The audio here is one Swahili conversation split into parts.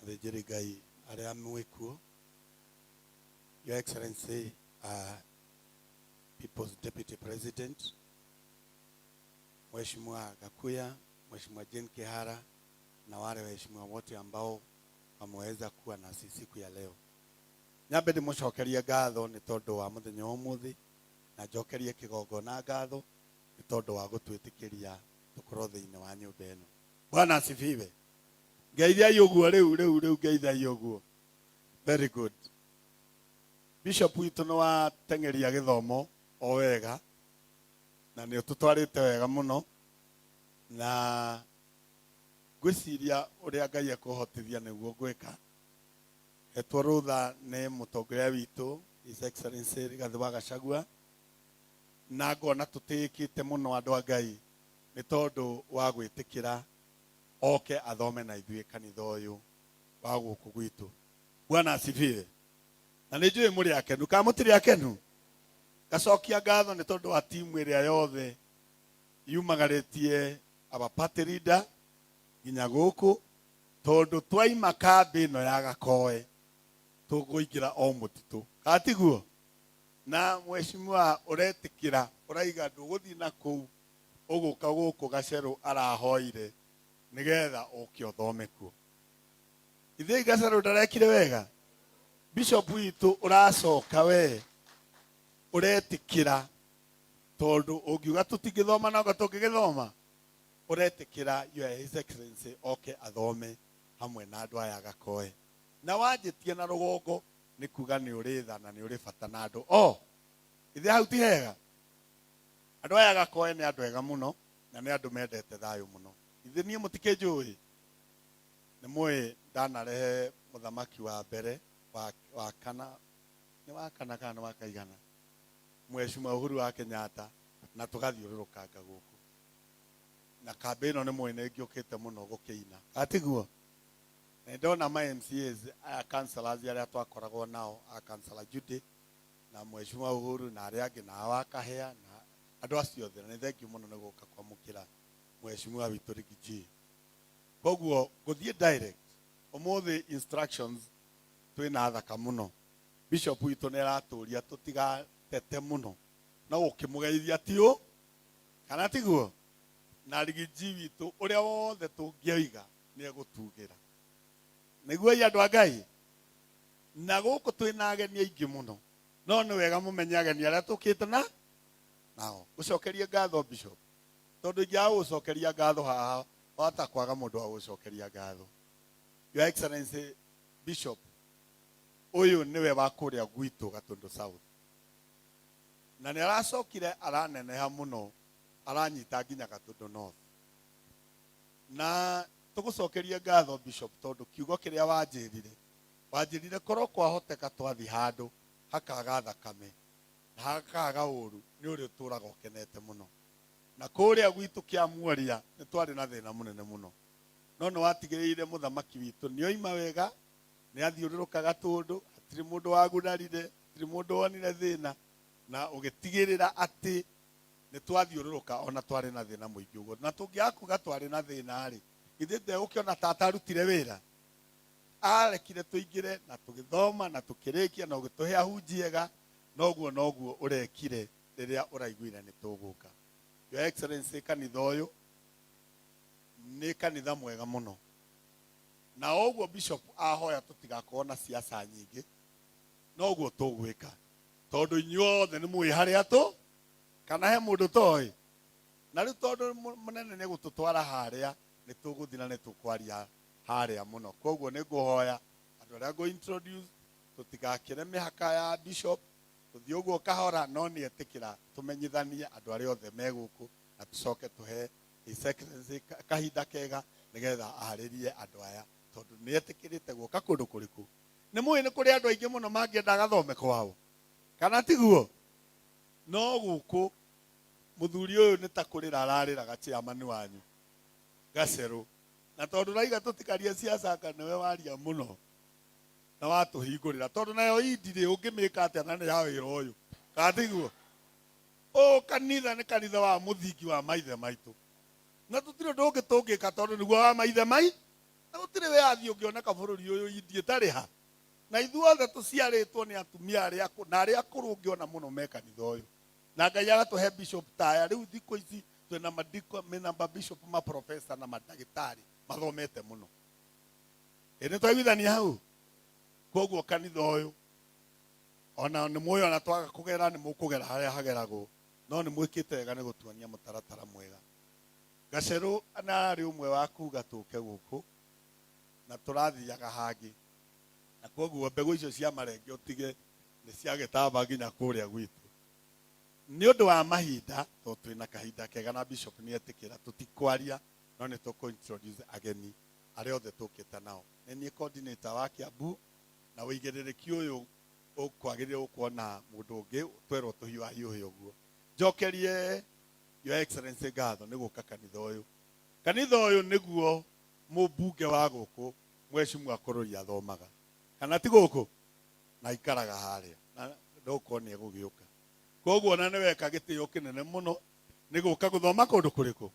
athĩnjĩri Ngai arĩa mwĩkuo, Your Excellency, People's Deputy President, Mheshimiwa Gakuya, Mheshimiwa Jane Kihara na wale waheshimiwa wote ambao wameweza kuwa nasi siku ya leo. Nyambe ndĩmũcokerie ngatho nĩ tondũ wa mũthenya ũmũthĩ, na njokerie kĩgongona ngatho nĩ tondũ wa gũtwĩtĩkĩria tũkorwo thĩinĩ wa nyũmba ĩno. Bwana asifiwe. Ngeithai ũguo rĩu ngeithai ũguo. Very good. Bishop witũ nĩ wateng'eria gĩthomo o wega na nĩ ũtũtwarĩte wega mũno, na ngwĩciria ũrĩa Ngai ekũhotithia nĩguo gwĩka. Hetwo rũtha nĩ mũtongoria witũ His Excellency Rigathĩ wa Gachagua, na ngona tũtĩkĩte mũno andũ a Ngai nĩ tondũ wa gwĩtĩkĩra oke athome na ithuĩ kanitha ũyũ wa gũkũ gwitũ. Bwana asifiwe. Na nĩ njũĩ mũrĩ akenu, kana mũtirĩ akenu? Ngacokia ngatho nĩ tondũ wa timu ĩrĩa yothe yumagarĩtie aba party leader nginya gũkũ, tondũ twaima kambĩ ĩno ya Gakoe tũgũingĩra o mũtitũ. Katiguo? Na mheshimiwa ũretĩkĩra, ũraiga ndũgũthiĩ na kũu, ũgũka gũkũ Gacerũ arahoire nĩgetha ũke ũthome kuo. Ithuĩ Gacerũ ndarekire wega? Bishop witũ ũracoka we, ũretĩkĩra tondũ ũngiuga tũtingĩthoma na tũngĩgĩthoma, ũretĩkĩra Your His Excellency oke athome hamwe na andũ aya Gakoe. Na wanjĩtie na rũgongo nĩ kuga nĩ ũrĩ tha na nĩ ũrĩ bata na andũ. Ithuĩ hau ti hega? Andũ aya Gakoe nĩ andũ ega mũno na nĩ andũ mendete thayũ mũno. Ithuĩ niĩ mũtikĩnjũĩ, nĩ mũĩ ndanarehe mũthamaki wa mbere wa kana, nĩ wa kana kana wa kaigana, Mheshimiwa Uhuru wa Kenyatta, na tũgathiũrũrũkanga gũkũ. Na kambĩ ĩno nĩ mũĩ nĩ ngĩũkĩte mũno gũkĩina. Atiguo? Na ndona ma MCAs aya councillors arĩa twakoragwo nao, a Councillor Judy na Mheshimiwa Uhuru na arĩa angĩ na wa Kahĩa na andũ acio othe, na thank you mũno nĩ gũka kwamũkĩra Mheshimiwa witũ Rigiji. Koguo gũthiĩ direct ũmũthĩ instructions twĩna thaka mũno. Bishop witũ nĩ aratũria tũtigatete mũno na ũkĩmũgeithia tiũ kana tiguo, na Rigiji witũ ũrĩa wothe tũngĩoiga nĩ egũtugĩra. Nĩguo andũ a Ngai, na gũkũ twĩna ageni aingĩ mũno, no nĩ wega mũmenye ageni arĩa tũkĩte nao. Gũcokeria ngatho Bishop, tondũ ingĩaga gũcokeria ngatho haha wahota kwaga mũndũ wa gũcokeria ngatho. Your Excellency Bishop, ũyũ nĩwe wa kũrĩa gwitũ Gatũndũ South, na nĩ aracokire araneneha mũno, aranyita nginya Gatũndũ North. Na tũgũcokeria ngatho Bishop tondũ kiugo kĩrĩa wanjĩrire korwo kwahoteka twathi handũ hakaga thakame na hakaga ũru, nĩ ũrĩ ũtũraga ũkenete mũno. Na kũrĩa gwitũ Kĩamuoria nĩ twarĩ na thĩna mũnene mũno, no nĩ watigĩrĩire mũthamaki witũ nĩ oima wega, nĩ athiũrũrũka Gatũndũ, hatirĩ mũndũ wagurarire, hatirĩ mũndũ wonire thĩna, na ũgĩtigĩrĩra atĩ nĩ twathiũrũrũka ona twarĩ na thĩna mũingĩ ũguo. Na tũngĩaga kuga twarĩ na thĩna-rĩ, ithuĩ ndegũkĩona tata arutire wĩra, arekire tũingĩre na tũgĩthoma na tũkĩrĩkia na ũgĩtũhe ahunjiega, noguo ũrekire rĩrĩa ũraiguire nĩ tũgũka. Your Excellency, kanitha ũyũ nĩ kanitha mwega mũno, na ũguo Bishop ahoya tũtigakorwo na siasa nyingĩ, noguo tũgwĩka, tondũ inyuothe nĩ mũĩ harĩa kana he mũndũ toĩ. Na rĩu tondũ mũnene nĩ gũtũtwara harĩa, nĩ tũgũthiĩ na nĩ tũkwaria harĩa mũno. Koguo nĩ ngũhoya andũ arĩa ngũ introduce tũtigakĩre mĩhaka ya Bishop, tũthiĩ ũguo kahora, no nĩ etĩkĩra tũmenyithanie andũ arĩa othe megũkũ, na tũcoke tũhe His Excellency kahinda kega nĩgetha aharĩrie andũ aya, tondũ nĩ etĩkĩrĩte gũka kũndũ kũrĩkũ. Nĩ mũĩ nĩ kũrĩ andũ aingĩ mũno mangĩenda gathome kwao, kana tiguo? No gũkũ mũthuri ũyũ nĩ ta kũrĩra ararĩraga chairman wanyu Gacerũ, na tondũ raiga tũtikarie siasa, nĩwe waria mũno na watũhingũrĩra, tondũ nayo indirĩ ũngĩmĩka atĩa na nĩ ya wĩra ũyũ, katiguo? Kanitha nĩ kanitha wa mũthingi wa maithe maitũ, na tũtirĩ ũndũ ũngĩ tũngĩka tondũ nĩguo wa maithe na gutire we athi ungiona bururi uyu indie tari ha na ithuothe tuciaritwo ni atumia aria na aria akuru ungiona muno me kanitha uyu na Ngai agatuhe bishop taya riu thikũ ici twina madiko mena bishop ma professor na madagitari mathomete muno ene twiguithania hau koguo kanitha uyu ona ni muyo na twaga kugera ni mukugera haria hageragwo no ni mwikite wega ni gutuania mutaratara mwega Gaceru ana ari umwe wa kuga tuke guku na turathiaga hangi na koguo mbegu icio cia marenge utige ni cia gitamba nginya kuria gwitu ni undu wa mahinda to twina kahinda kega na bishop ni etikira tutikwaria no ni tuko introduce ageni aria othe tukite nao ni coordinator wa Kiambu na wigerereki uyu ukwagirire ukuona mundu ungi twerwo tuhiu ahiu uguo njokerie Your Excellency ngatho ni guka kanitha uyu niguo mubunge wa guku mweshimu akorori athomaga kana ti guku na ikaraga haria na ndoko ni egugiuka koguo na niwe kagitio kinene muno ni guka guthoma kundu kuriku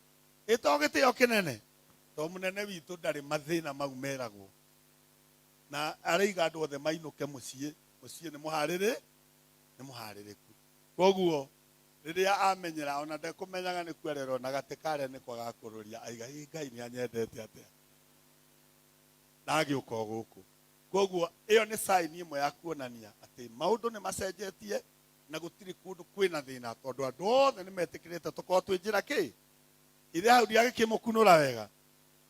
ito gitio kinene to munene witu ndari mathina mau meragwo na ariga andu othe mainuke mucie ni muhaririku koguo riria amenyera ona ndekumenyaga ni kwererwo na gatikare ni kwaga kururia aiga Ngai ni anyendete atia na agiuka guku koguo iyo ni sign imwe ya kuonania ati maundu ni macenjetie na gutiri kundu kwina thina tondu andu othe ni metikirite tukorwo twi njira ki ire hau ndiage kimukunura wega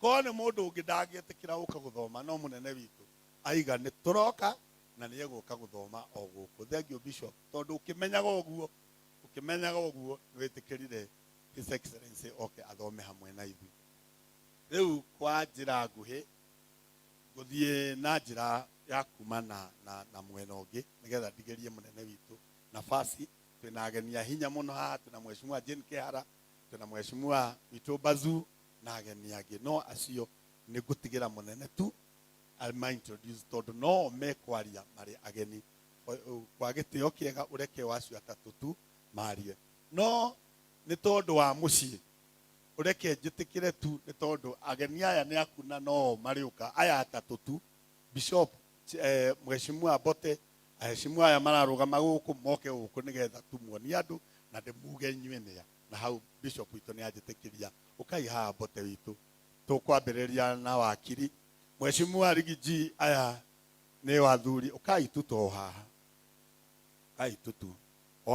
ko ni mundu ungi ndangietikira uka guthoma no munene witu aiga ni turoka na ni eguka guthoma o guku thengio bishop tondu ukimenyaga uguo ni witikirire His Excellency oke athome hamwe na ithu riu kwa njira nguhi guthie na njira ya kuma na mwena ungi nigetha ndigerie munene witu nafasi twina ageni hinya muno haha twina mheshimiwa Jane Kihara twina mheshimiwa witu Bazu na ageni angi no acio ni gutigira munene tu alma introduce tondu no mekwaria mari ageni kwa gitio kiega ureke wacio atatu tu marie no ni tondu wa mucii ureke njitikire tu ni tondu ageni aya ni akuna no mariuka aya atatu tu bishop mheshimiwa Bote aheshimiwa aya mararugama guku moke guku nigetha tumuoni andu na ndimuge nywenea na hau bishop witu ni ajitikiria ukai ha Bote witu tukwambiriria na wakiri mheshimiwa Rigiji aya ni wathuri ukai tuto haha kai tutu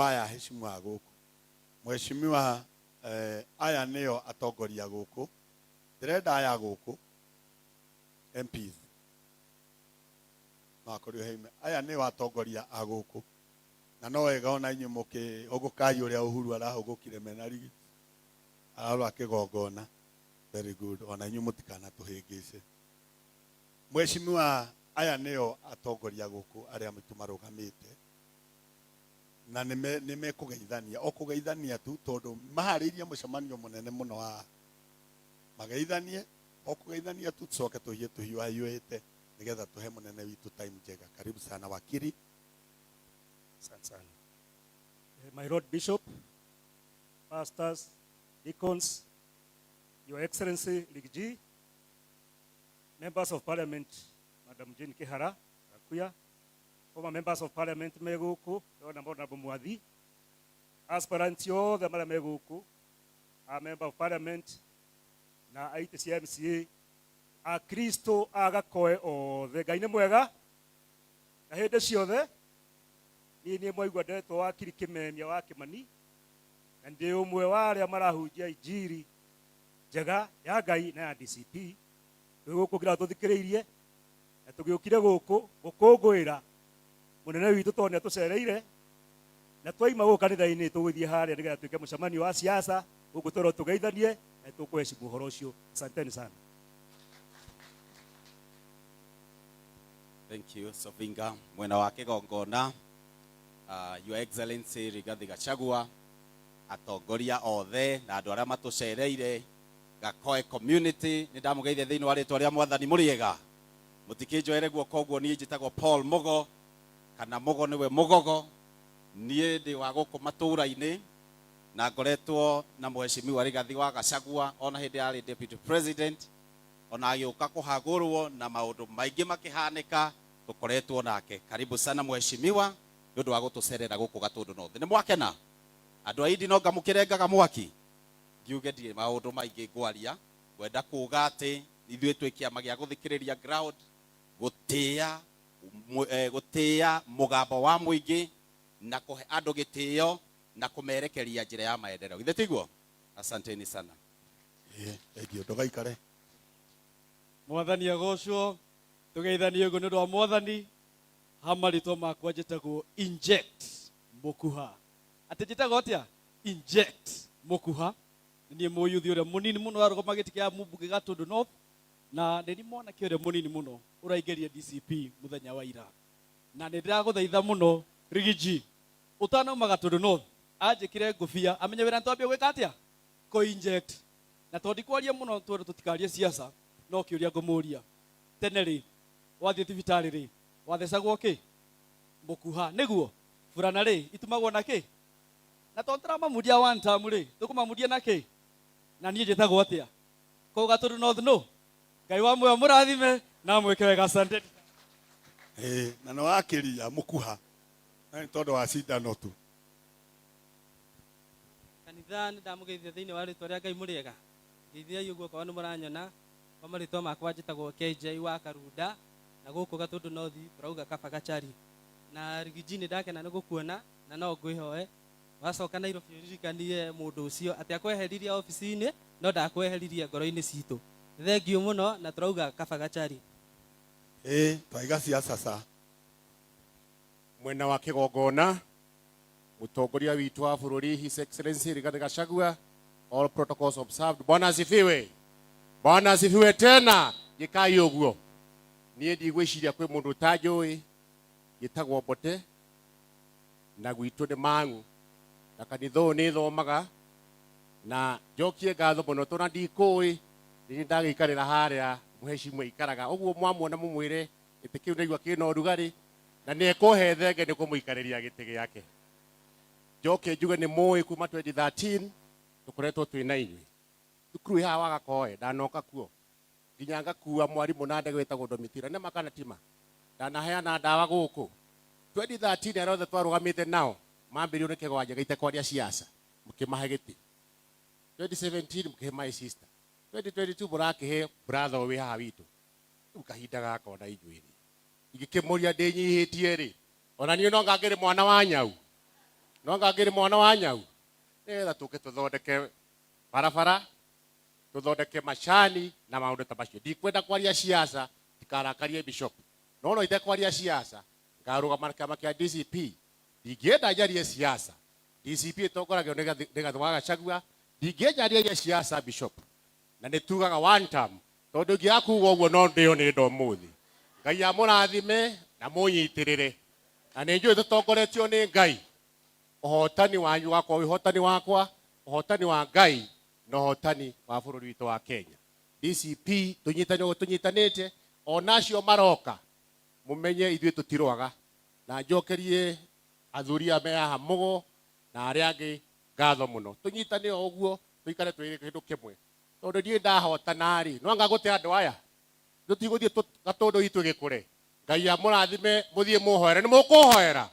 aya heshimiwa guku mheshimiwa aya neo atongoria guku direnda aya guku MPs na korio heime aya neo atongoria aguku na no wega ona inyu muki ogukai uria Uhuru arahugukire menari araro akigongona very good ona inyu mutikana tuhingice mheshimiwa aya neo atongoria guku aria mitumarugamite na nime kugeithania okugeithania tu tondu mahariria mucemanio munene muno wa mageithanie okugeithania tu tucoke tuhie tuhiu ayuite nigetha tuhe munene witu time njega karibu sana wakiri sana my Lord Bishop, pastors, deacons, Your Excellency Ligiji, members of Parliament Madam Jane Kihara Akuya, former members of Parliament meguku na Honorable Mwathi, aspirants othe mara meguku, a member of Parliament na ITC MCA, a Kristo agakoe othe Ngai ni mwega na hinde ciothe ni mwaigua ndetwo wa kiri kimemia wa Kimani na ndi umwe wa aria marahunjia injiri njega ya Ngai na ya DCP guku ngira tuthikiriirie na tugiukire guku gukungwira munene witu tone tucereire na twaima guku kanitha-ini tugithie haria nigetha twike mucemanio wa siasa guku twero tugeithanie na tukweshimu horo ucio. Asanteni sana. Thank you Sovinga mwena wa kigongona. Your Excellency Rigathi Gachagua atongoria othe na andu aria matucereire Gakoe community ni ndamugeithia thiini wa ritwa ria Mwathani muriega mutikinjoere guoko koguo nie njitagwo Paul Mugo kana Mugo niwe Mugogo nie ndi wa guku matura-ini na ngoretwo na mheshimiwa Rigathi wa Gachagua ona hindi ari deputy president ona agĩũka kũhagũrwo na maũndũ maingĩ makĩhanĩka tũkoretwo nake. Karibu sana mheshimiwa nĩ ũndũ wa gũtũcerera gũkũ Gatũndũ North. Nĩ mwakena andũ aidi no ngamũkĩrengaga mwaki ngiuge ndirĩ maũndũ maingĩ ngwaria, ngwenda kuuga atĩ ithuĩ twĩ kĩama gĩa gũthikĩrĩria ground, gũtĩa mũgambo wa mũingĩ na kũhe andũ gĩtĩo na kũmerekeria njĩra ya maendeleo. Githĩ tiguo? Asanteni sana. Egio ndogaikare. Mwathani agocwo, tugeithanie ũguo nĩ ũndũ wa Mwathani. Hamarĩtwo makwa njĩtagwo inject mũkuha. Atĩ njĩtagwo atĩa? Inject mũkuha. Niĩ mũyuthi ũrĩa mũnini mũno warũgama gĩtĩ kĩa mũmbunge Gatũndũ North, na nĩ mwanake ũrĩa mũnini mũno ũraingĩria DCP mũthenya wa ira. Na nĩ ndĩragũthaitha mũno Rigiji, ũtanauma Gatũndũ North anjĩkĩre ngũbia amenye wĩra twambia gwĩka atĩa? Inject. Na tondũ kwaria mũno twende tũtikarie siasa, no kĩũria ngũmũria. Tene rĩ, wathiĩ thibitarĩ rĩ, wathecagwo kĩ? Mũkuha. Nĩguo burana rĩ itumagwo na kĩ? Na tondũ tũramamundia one time rĩ, tũkũmamundia na kĩ? Na niĩ njĩtagwo atĩa? Kũu Gatũndũ North no? Ngai wa muoyo mũrathime na mwĩke wega. Asante. Na no akĩria mũkuha. Nĩ tondũ wa cindano tu. Kanitha nĩ ndamũgeithia thĩinĩ wa rĩtwa rĩa Ngai mũrĩega. Geithiai ũguo kwa nĩ mũranyona. Kwa marĩtwa makwa njĩtagwo KJ wa Karunda na gũkũ Gatũndũ North turauga Kabagachari. Na Rigiji nĩ ndakena nĩ gũkuona na no ngwĩhoe wacoka Nairobi ũririkanie mũndũ ũcio atĩ akweheririe ofici-inĩ no ndakweheririe ngoro-inĩ citũ. Thengiũ mũno na turauga Kabagachari. Twaiga siasa sa. Mwena wa kĩgongona mũtongoria witũ wa bũrũri His Excellency Rigathĩ Gachagua, all protocols observed. Bwana asifiwe. Bwana asifiwe tena. Gĩkai ũguo. Niĩ ndigwĩciria kwĩ mũndũ ũtanjũĩ gĩtagwo Mbote na gwitũ nĩ Mang'u na kanitha ũyũ nĩ thomaga na njokie ngatho mũno tondũ ndikũĩ nĩ ndagĩikarĩra harĩa mheshimiwa ikaraga. Ũguo mwamuona mũmwĩre gĩtĩ kĩu nĩigua kĩna ũrugarĩ na nĩ ekũhe thenge nĩ kũmũikarĩria gĩtĩ gĩake. Njoke njuge nĩ mũĩ kuma 2013 tũkoretwo twĩ na inyuĩ. Thukuru haha wa Gakoe ndanoka kuo nginya ngakua mwarimũ na ndege wĩtagwo Domitira nĩ makana tima. Ndanaheana ndawa gũkũ 2013 arothe twarũgamĩte nao mambĩrĩrio nĩ kĩgwanja gĩite kwaria siasa mũkĩmahe gĩtĩ. 2017 mũkĩhe my sister. 2022 mũrakĩhe brother wĩ haha witũ. Rĩu kahinda gaka ona inyuĩ ingĩkĩmũria ndĩnyihĩtie rĩ, ona niĩ no ngangĩrĩ mwana wa nyau. No ngangĩrĩ mwana wa nyau. Nĩgetha tũke tũthondeke barabara, tũthondeke macani na maũndũ ta macio. Ndikwenda kwaria siasa, tikarakarie bishop. No itekwaria siasa, ngarũgama na kĩama kĩa DCP. Ndingĩenda njarie siasa. DCP ĩtongoragio nĩ Rigathĩ wa Gachagua. Ndingĩenjaria siasa bishop. Na nĩ tugaga one time. Tondũ ngĩakuga ũguo no ndĩo nĩ ndo mũthĩ. Ngai amũrathime na mũnyitĩrĩre. Na nĩ njũĩ tũtongoretio nĩ Ngai. Ũhotani wanyu wakwa ũhotani wakwa, ũhotani wa Ngai na ũhotani wa bũrũri witũ wa Kenya. DCP tũnyitanĩte onacio maroka mũmenye ithuĩ tũtirwaga. Na njokerie athuri ame haha mũgo na arĩa angĩ ngatho mũno. Tũnyitane o ũguo tũikare twĩ kĩndũ kĩmwe. Tondũ niĩ ndahotana rĩ, no anga gũte andũ aya. Tũtigũthiĩ Gatũndũ itũ gĩkũre. Ngai amũrathime mũthiĩ mũhoere. Nĩ mũkũhoera?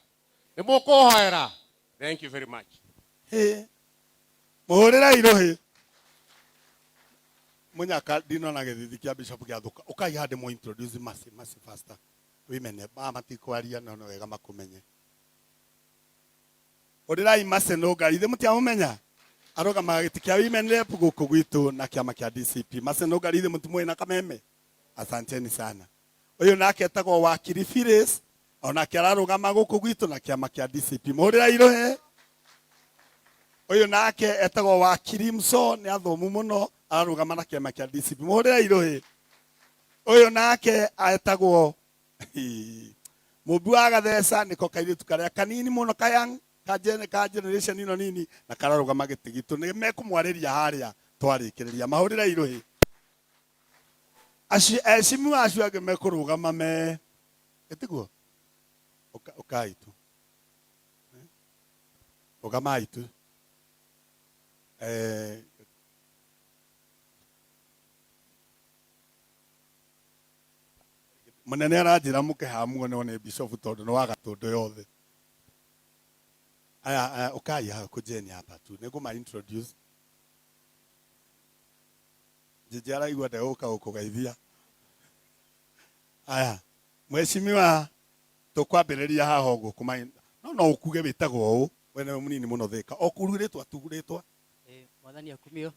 Nĩ mũkũhoera? Thank you very much. Mũhũrĩra irohĩ. Mũnyaka ndinona gĩthithi kĩa bishop gĩathũka. Ũkai hande mũ introduce masi faster. Wimene matikwaria no wega makũmenye. Ũrĩrai Masenũnga ithe mũtiamũmenya. Arũgamaga gĩtĩ kĩa women rep gũkũ gwitũ na kĩama kĩa DCP. Masenũnga ithe mũtimũĩ na kameme. Asanteni sana. Ũyũ nake etagwo wakiri Phyllis ona kĩararũgama gũkũ gwitũ na kĩama kĩa DCP. Mũhũrĩra irohe. Ũyũ nake etagwo wakiri Mso nĩ athomu mũno ararũgama na kĩama kĩa DCP. Mũhũrĩra irohe. Ũyũ nake etagwo Mũmbi wa Gatheca nĩko kairĩtu karĩa kanini mũno kayang ka generation ino nini na kararũgama gĩtĩ gitũ. Nĩ mekũmwarĩria harĩa twarĩkĩrĩria. Mahũrĩra irohe. Acimu acio angĩ mekũrũgama me ĩtiguo ũkai tu rũgamai tu munene aranjira mukehamuo no ne bishop tondu no waga tondu yothe. Aya ukaya kujeni hapa tu niguma introduce jijara igwa ndeuka ukugeithia. Aya mheshimiwa tukwambiriria haha uguo kuma no ukuge bitagwo u wene munini muno thika okurugiritwa tuguritwa mwathani akumio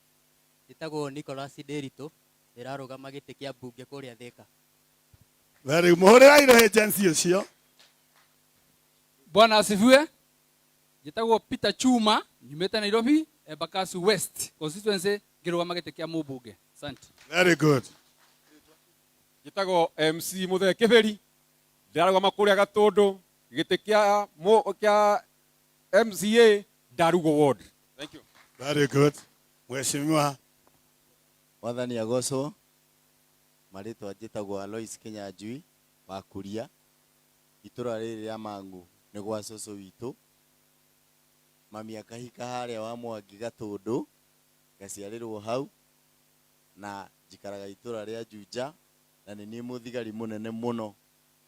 nditagwo Nicholas Derito ndirarugama giti kia mbunge kuria Thika. Very muhurira iro agency ucio. Bwana asifiwe. Jitagwo Peter Chuma nyumete Nairobi Embakasi West constituency ngirugama giti kia mbunge. Asante. Very good. Jitagwo MC Muthe Kiberi ndirarugama kuria Gatundu giti kia MCA Darugo Ward. Thank you. Very good. Mheshimiwa Mwathani agocwo maritwa njitagwo Alois Kinyanjui wa Kuria itura riri ya Mangu ni gwa coco witu mami akahika haria wa Mwangi Gatundu gaciarirwo hau na njikaraga itura ria Juja na ni muthigari munene muno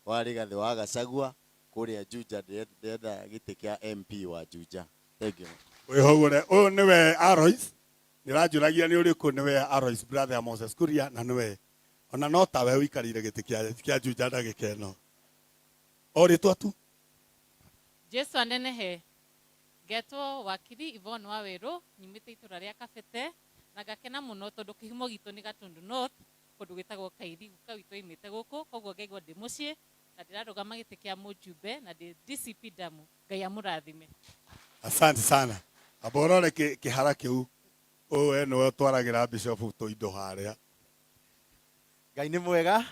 wa Rigathi wa Gachagua kuria Juja ndenda giti kia MP wa Juja. Thank you. wihogore uyu niwe Alois nirajuragia ni uriku niwe Alois brother Moses Kuria na niwe ona no tawe wikarire giti kia Juja ndagika ino oritwa tu Jesu anenehe getwo wakiri Yvonne Waweru nyumite itura ria Kabete na gakena muno tondu kihimo gitu ni Gatundu North kundu gitagwo Kairi guka witu imite guku koguo ngegwa ndi mucii na ndirarugama giti kia mujumbe na ndi DCP Damu. Ngai amurathime. Asante sana aborore kihara kiu uwe no twaragira bishop to indo haria. Ngai ni mwega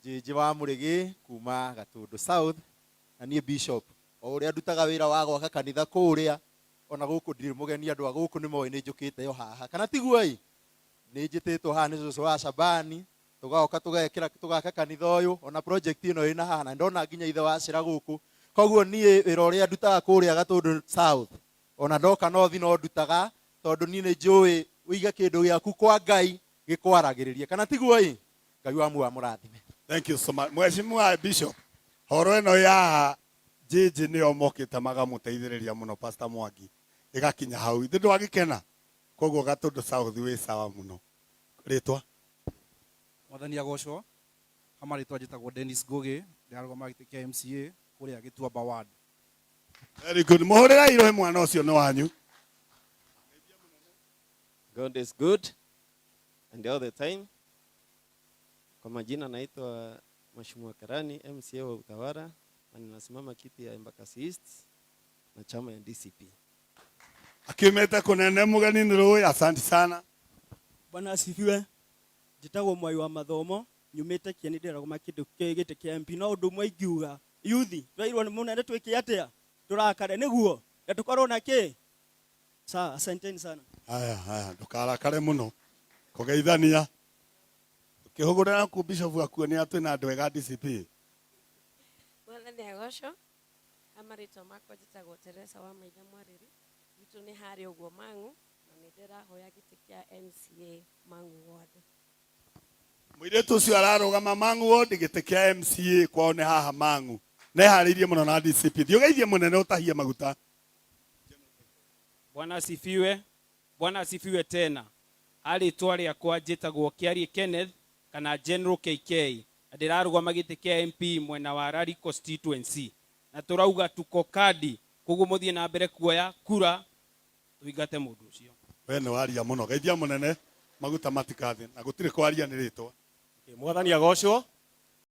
jiji wa Murigi kuma Gatundu South na nie bishop o uria ndutaga wira wa gwaka kanitha kuria ona guku ndiri mugeni andu a guku ni moy ni njukite yo haha kana tiguai ni njititwo haha ni Joshua wa Shabani tugaoka tugekira tugaka kanitha uyu ona project ino ina haha na ndona nginya ithe wa cira guku koguo nie wira uria ndutaga kuria Gatundu South ona ndoka north no ndutaga tondu ni njui uiga kindu giaku kwa Ngai gikwaragiriria kana tiguai Ngai wa mu amurathime. Thank you so much. Mheshimiwa Bishop horo ino ya jiji ni omokite magamuteithiriria muno Pastor Mwangi igakinya hau ithu ndwagikena koguo Gatundu South wi sawa muno ritwa Mwathani agocwo amaritwa njitagwo Dennis Ngugi ndirarugama giti kia MCA kuria Gituamba ward. Very good. Muhurira irohe mwana ucio ni wanyu. God is good and all the time. Kwa majina naitwa Mheshimiwa Karani MCA wa Utawala na ninasimama kiti ya Embakasi East na chama ya DCP. Akimeta kunene mugani niroi asante sana. Bwana asifiwe. Njitagwo Mwai wa Mathomo nyumite kieni ndiragoma kindu giti kia MP no undu mwe ingiuga yuthi twairwo ni munene twiki atia turakare niguo gatukorwo na ki sa asanteni sana. Haya ndukarakare muno kugeithania ukihugurira ku bishop akuonia twina andu ega DCP. Mwathani agocwo amaritwa makwa njitagwo Teresa wa Maitha Mwariri itu ni hari uguo Mangu na ni ndirahoya giti kia MCA Mangu ward. Mwiretu ucio ararugama Mangu ward giti kia MCA kwao ni haha Mangu ne haririe muno na DCP thiugeithie munene utahia maguta. Bwana asifiwe. Bwana asifiwe tena. Ali twari akwa njitagwo Kiari Kenneth kana General KK ndirarugama giti kia MP mwena wa Rari constituency na turauga tuko kadi koguo muthie na mbere kuoya kura tuigate mundu ucio. We no aria muno geithia munene maguta matikathi na gutire kwaria ni ritwa. Mwathani agocwo